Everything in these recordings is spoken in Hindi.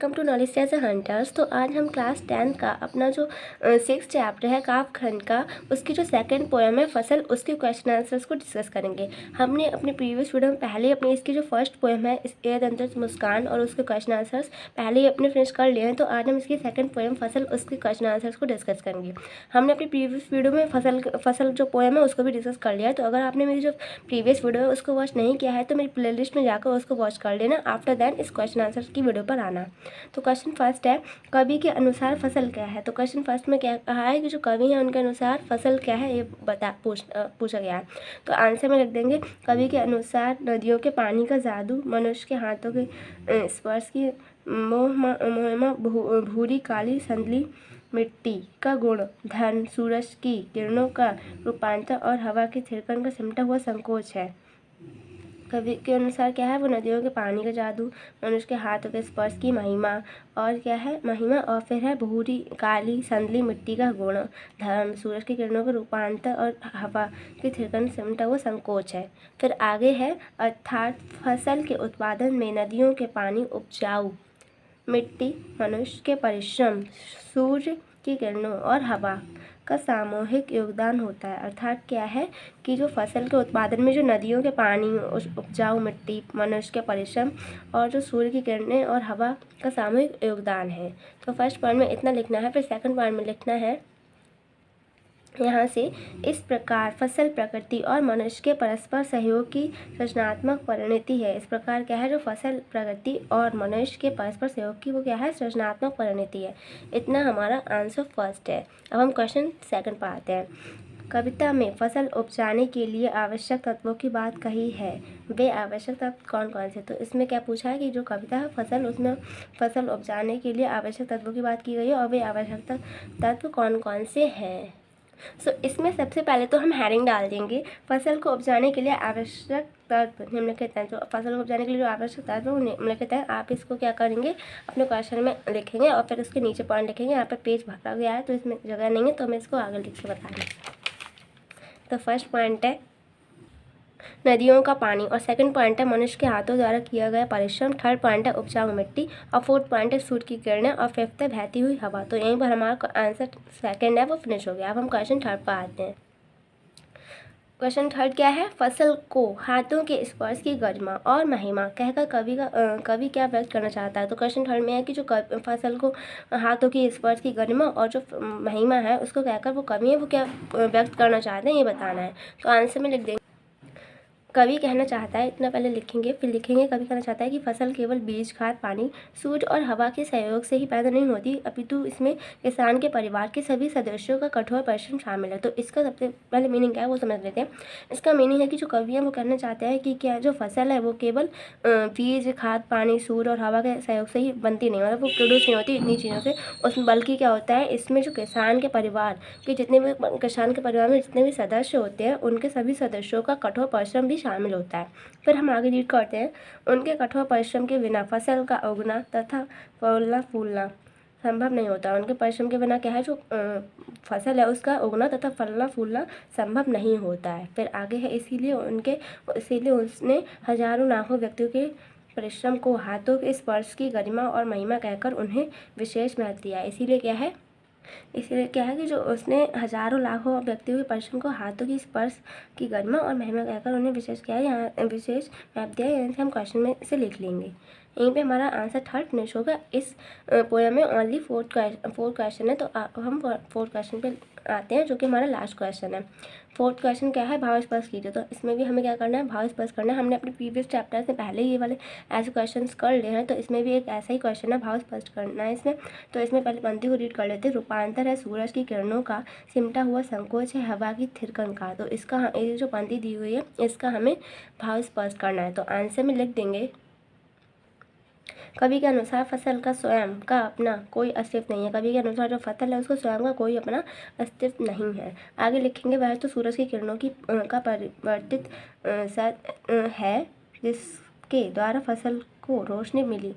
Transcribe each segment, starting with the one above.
Welcome to knowledge edge hunters. तो आज हम क्लास 10 का अपना जो 6th चैप्टर है काव्य खंड का, उसकी जो सेकंड पोएम है फसल, उसके क्वेश्चन आंसर्स को डिस्कस करेंगे। हमने अपने प्रीवियस वीडियो में पहले अपने इसकी जो फर्स्ट पोएम है इस ए दंतर मुस्कान और उसके क्वेश्चन आंसर्स पहले ही अपने फिनिश कर लिए हैं। तो आज हम इसकी सेकंड पोएम फसल, उसके क्वेश्चन आंसर्स को डिस्कस करेंगे। हमने अपनी प्रीवियस वीडियो में फसल जो पोएम है उसको भी डिस्कस कर लिया है। तो अगर आपने मेरी जो प्रीवियस वीडियो है उसको वॉच नहीं किया है तो मेरी प्लेलिस्ट में जाकर उसको वॉच कर लेना। आफ्टर दैन इस क्वेश्चन आंसर्स की वीडियो पर आना। तो क्वेश्चन फर्स्ट है, कवि के अनुसार फसल क्या है। तो क्वेश्चन फर्स्ट में क्या कहा है कि जो कवि है उनके अनुसार फसल क्या है, ये पूछा गया है। तो आंसर में लिख देंगे, कवि के अनुसार नदियों के पानी का जादू, मनुष्य के हाथों के स्पर्श की मोहमा, भूरी काली संदली मिट्टी का गुण, धन, सूरज की किरणों का रूपांतर और हवा की थिरकन का सिमटा हुआ संकोच है। कवि के अनुसार क्या है, वो नदियों के पानी का जादू, मनुष्य के हाथों के स्पर्श की महिमा, और क्या है महिमा, और फिर है भूरी काली संदली मिट्टी का गुण, धर्म, सूरज की किरणों का रूपांतर और हवा की थिरकन सिमटा हुआ संकोच है। फिर आगे है, अर्थात फसल के उत्पादन में नदियों के पानी, उपजाऊ मिट्टी, मनुष्य के परिश्रम, सूर्य की किरणों और हवा का सामूहिक योगदान होता है। अर्थात क्या है कि जो फसल के उत्पादन में जो नदियों के पानी, उपजाऊ मिट्टी, मनुष्य के परिश्रम और जो सूर्य की किरणें और हवा का सामूहिक योगदान है। तो फर्स्ट पॉइंट में इतना लिखना है। फिर सेकंड पॉइंट में लिखना है यहाँ से, इस प्रकार फसल प्रकृति और मनुष्य के परस्पर सहयोग की सृजनात्मक परिणति है। इस प्रकार क्या है, जो फसल प्रकृति और मनुष्य के परस्पर सहयोग की वो क्या है, सृजनात्मक परिणति है। इतना हमारा आंसर फर्स्ट है। अब हम क्वेश्चन सेकंड पर आते हैं। कविता में फसल उपजाने के लिए आवश्यक तत्वों की बात कही है, वे आवश्यक तत्व कौन कौन से। तो इसमें क्या पूछा है कि जो कविता है फसल, उसमें फसल उपजाने के लिए आवश्यक तत्वों की बात की गई है और वे आवश्यक तत्व कौन कौन से हैं। इसमें सबसे पहले तो हम हैरिंग डाल देंगे। फसल को उपजाने के लिए आवश्यक तत्व निम्नलिखित हैं। जो फसल को उपजाने के लिए जो आवश्यक तत्व निम्नलिखित हैं। आप इसको क्या करेंगे, अपने क्वेश्चन में लिखेंगे और फिर उसके नीचे पॉइंट लिखेंगे। यहाँ पे पेज भरा गया है तो इसमें जगह नहीं है, तो हमें इसको आगे लिख के बताना। तो फर्स्ट पॉइंट है नदियों का पानी, और सेकंड पॉइंट है मनुष्य के हाथों द्वारा किया गया परिश्रम, थर्ड पॉइंट है उपजाऊ मिट्टी, और फोर्थ पॉइंट है सूर्य की किरणें, और फिफ्थ है बहती हुई हवा। तो यहीं पर हमारा आंसर सेकंड है वो फिनिश हो गया। अब हम क्वेश्चन थर्ड पर आते हैं। क्वेश्चन थर्ड क्या है, फसल को हाथों के स्पर्श की गरिमा और महिमा कहकर कवि क्या व्यक्त करना चाहता है। तो क्वेश्चन थर्ड में है कि जो फसल को हाथों की स्पर्श की गरिमा और जो महिमा है उसको कहकर वो कवि है वो क्या व्यक्त करना चाहते हैं, ये बताना है। तो आंसर में लिख देंगे, कवि कहना चाहता है, इतना पहले लिखेंगे फिर लिखेंगे, कवि कहना चाहता है कि फसल केवल बीज, खाद, पानी, सूर्य और हवा के सहयोग से ही पैदा नहीं होती, अपितु इसमें किसान के परिवार के सभी सदस्यों का कठोर परिश्रम शामिल है। तो इसका सबसे पहले मीनिंग क्या है वो समझ लेते हैं। इसका मीनिंग है कि जो कवि है वो कहना चाहते हैं कि क्या जो फसल है वो केवल बीज, खाद, पानी, सूर्य और हवा के सहयोग से ही बनती नहीं, मतलब वो प्रोड्यूस नहीं होती इतनी चीज़ों से, उसमें बल्कि क्या होता है, इसमें जो किसान के परिवार के जितने भी किसान के परिवार में जितने भी सदस्य होते हैं उनके सभी सदस्यों का कठोर परिश्रम भी शामिल होता है। फिर हम आगे रीड करते हैं, उनके कठोर परिश्रम के बिना फसल का उगना तथा फलना फूलना संभव नहीं होता। उनके परिश्रम के बिना क्या है, जो फसल है उसका उगना तथा फलना फूलना संभव नहीं होता है। फिर आगे है, इसीलिए उसने हजारों लाखों व्यक्तियों के परिश्रम को हाथों के स्पर्श की गरिमा और महिमा कहकर उन्हें विशेष महत्व दिया। इसीलिए क्या है कि जो उसने हजारों लाखों व्यक्तियों के परिश्रम को हाथों की स्पर्श की गरिमा और महिमा कहकर उन्हें विशेष किया है, यहाँ विशेष महत्व दिया है। यहाँ से हम क्वेश्चन में से लिख लेंगे। यहीं पे हमारा आंसर थर्ड फिनिश होगा। इस पोएम में ओनली फोर क्वेश्चन है। तो हम फोर्थ क्वेश्चन पे आते हैं जो कि हमारा लास्ट क्वेश्चन है। फोर्थ क्वेश्चन क्या है, भाव स्पर्श कीजिए। तो इसमें भी हमें क्या करना है, भाव स्पर्श करना है। हमने अपने प्रीवियस चैप्टर से पहले ये वाले ऐसे क्वेश्चन कर लिए हैं, तो इसमें भी एक ऐसा ही क्वेश्चन है, भाव स्पर्श करना है इसमें। तो इसमें पहले पंक्ति को रीड कर लेते हैं। रूपांतर है सूरज की किरणों का, सिमटा हुआ संकोच है हवा की थिरकन का। तो इसका ये जो पंक्ति दी हुई है इसका हमें भाव स्पर्श करना है। तो आंसर में लिख देंगे, कवि के अनुसार फसल का स्वयं का अपना कोई अस्तित्व नहीं है। कवि के अनुसार जो फसल है उसको स्वयं का कोई अपना अस्तित्व नहीं है। आगे लिखेंगे, वह तो सूरज की किरणों का परिवर्तित है जिसके द्वारा फसल को रोशनी मिली,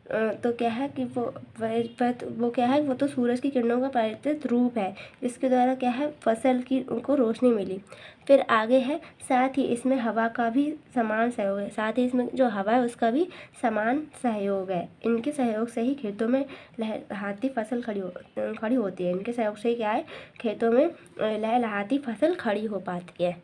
तो क्या है कि वो क्या है, वो तो सूरज की किरणों का परिवर्तित रूप है, जिसके द्वारा क्या है फसल की उनको रोशनी मिली। फिर आगे है, साथ ही इसमें हवा का भी समान सहयोग है, साथ ही इसमें जो हवा है उसका भी समान सहयोग है। इनके सहयोग से ही खेतों में लहलहाती फसल खड़ी होती है। इनके सहयोग से ही क्या है, खेतों में लहलहाती फसल खड़ी हो पाती है।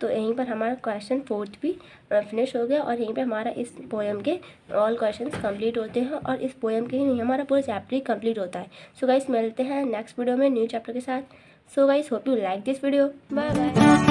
तो यहीं पर हमारा क्वेश्चन 4 भी फिनिश हो गया, और यहीं पे हमारा इस पोएम के ऑल क्वेश्चंस कंप्लीट होते हैं, और इस पोएम के ही नहीं हमारा पूरा चैप्टर ही कंप्लीट होता है। सो गाइस मिलते हैं नेक्स्ट वीडियो में न्यू चैप्टर के साथ। So guys hope you like this video. Bye bye.